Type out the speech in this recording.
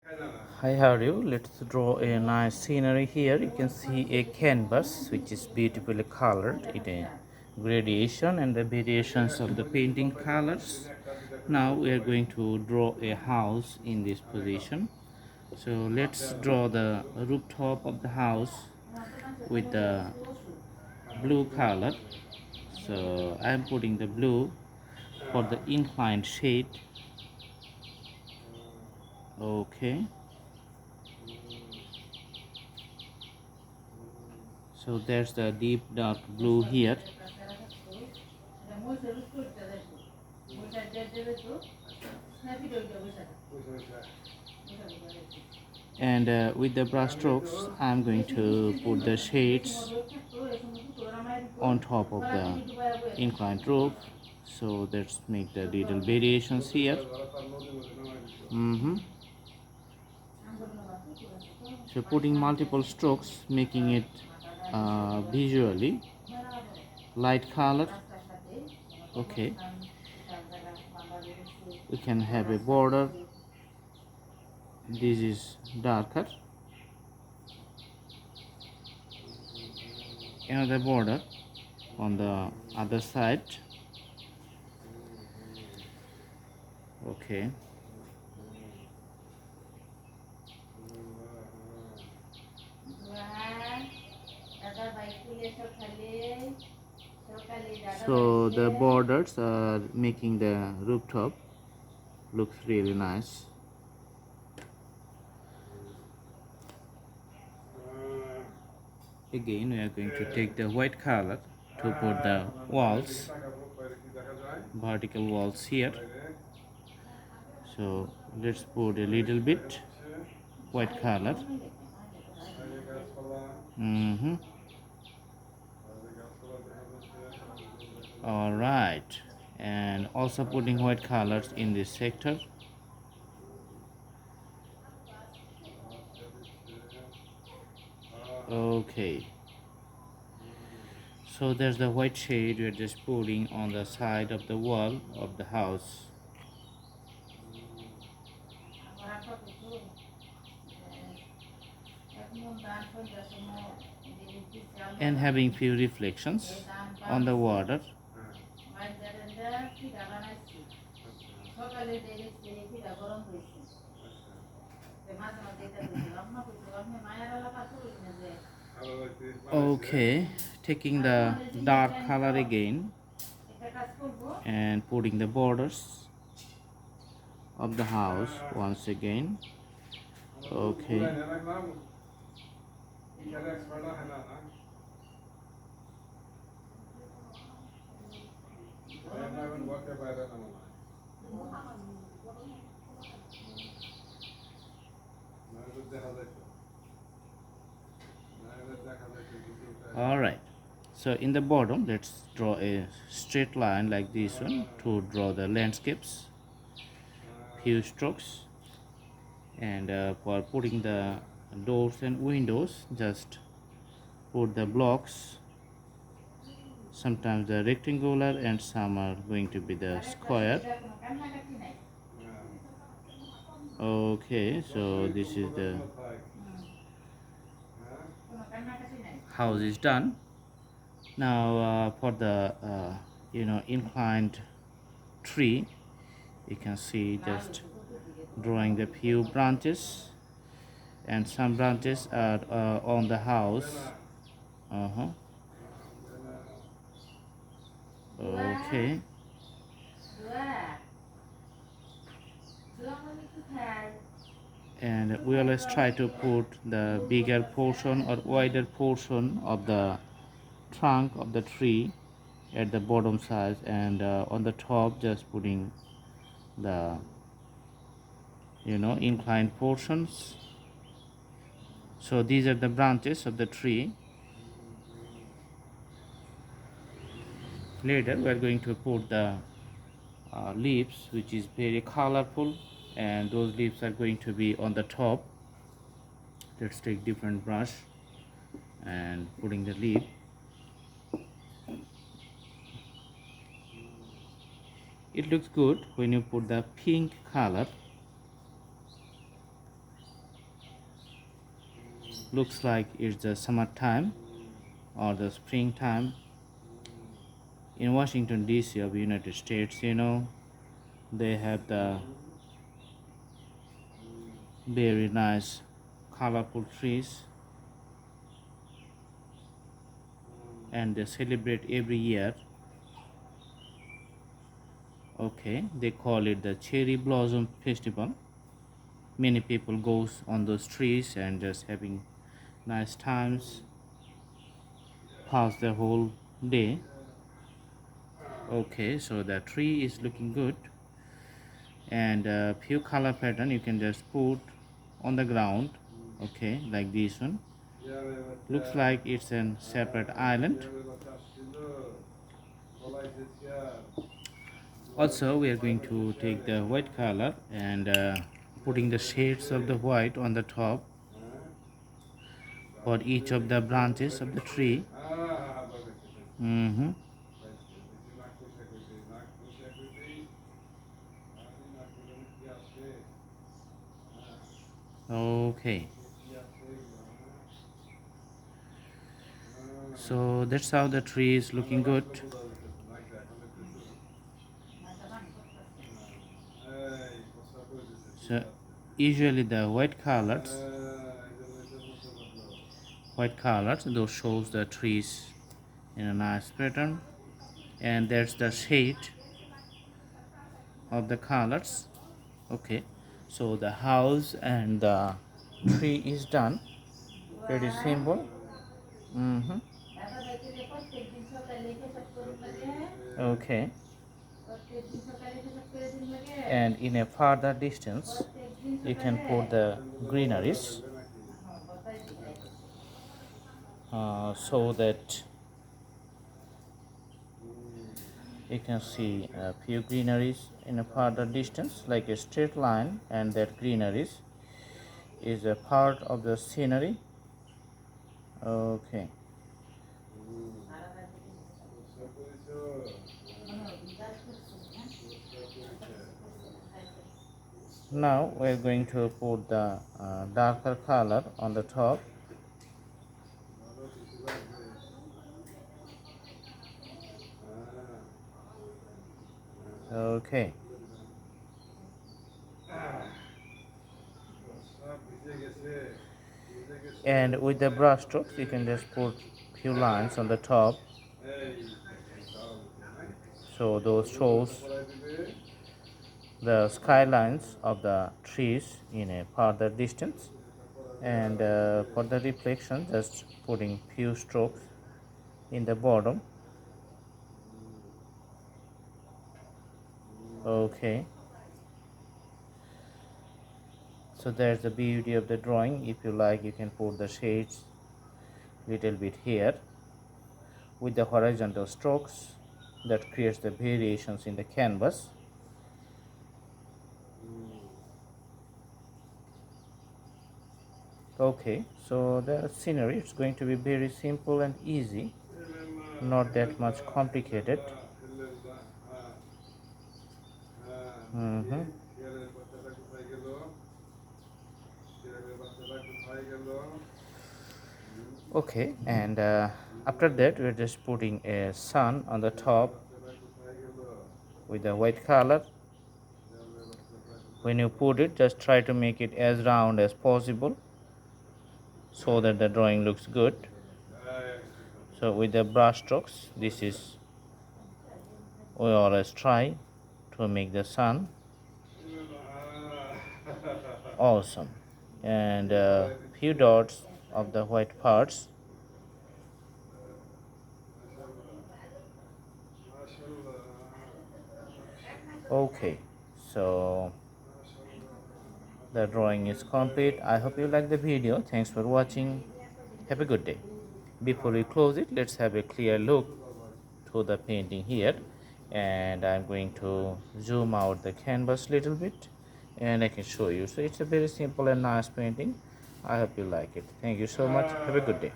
Hi, how are you? Let's draw a nice scenery here. You can see a canvas which is beautifully colored in a gradation and the variations of the painting colors. Now we are going to draw a house in this position. So let's draw the rooftop of the house with the blue color. So I am putting the blue for the inclined shade. Okay. So there's the deep dark blue here. And with the brush strokes I'm going to put the shades on top of the inclined roof. So let's make the little variations here. So putting multiple strokes, making it visually light color. Okay, we can have a border. This is darker. Another border on the other side. Okay. So the borders are making the rooftop looks really nice. Again, we are going to take the white color to put the walls, vertical walls here. So let's put a little bit white color. All right, and also putting white colors in this sector. Okay, so there's the white shade we're just putting on the side of the wall of the house. And having few reflections on the water. Okay, taking the dark color again and putting the borders of the house once again. Okay. All right, so in the bottom let's draw a straight line like this one to draw the landscapes, few strokes. And for putting the doors and windows, just put the blocks, sometimes the rectangular and some are going to be the square. Okay, so this is the house is done. Now for the inclined tree, you can see just drawing the few branches, and some branches are on the house. Okay. And we always try to put the bigger portion or wider portion of the trunk of the tree at the bottom side, and on the top just putting the inclined portions. So these are the branches of the tree. Later we are going to put the leaves, which is very colorful, and those leaves are going to be on the top. Let's take different brush and putting the leaf. It looks good when you put the pink color. Looks like it's the summertime or the springtime in Washington DC of United States. They have the very nice colorful trees, and they celebrate every year. Okay, they call it the Cherry Blossom Festival. Many people goes on those trees and just having nice times, pass the whole day. Okay, so the tree is looking good, and a few color pattern you can just put on the ground. Okay, like this one. Looks like it's a separate island. Also, we are going to take the white color and putting the shades of the white on the top for each of the branches of the tree. Mm-hmm. Okay, so that's how the tree is looking good. So usually the white colors those shows the trees in a nice pattern, and there's the shade of the colors. Okay, so the house and the tree is done. Pretty simple. Mm-hmm. Okay, and in a further distance you can put the greeneries, so that you can see a few greeneries in a further distance like a straight line, and that greeneries is a part of the scenery. Okay, now we're going to put the darker color on the top. Okay, and with the brush strokes you can just put few lines on the top, so those shows the skylines of the trees in a further distance, and for the reflection just putting few strokes in the bottom. Okay, so there's the beauty of the drawing. If you like, you can put the shades little bit here with the horizontal strokes that creates the variations in the canvas. Okay, so the scenery is going to be very simple and easy, not that much complicated. Mm-hmm. Okay, and after that we're just putting a sun on the top with the white color. When you put it, just try to make it as round as possible so that the drawing looks good. So with the brush strokes, this is we always try to make the sun awesome, and few dots of the white parts. Okay, so the drawing is complete. I hope you like the video. Thanks for watching. Have a good day. Before we close it, let's have a clear look to the painting here, and I'm going to zoom out the canvas little bit and I can show you. So it's a very simple and nice painting. I hope you like it. Thank you so much. Have a good day.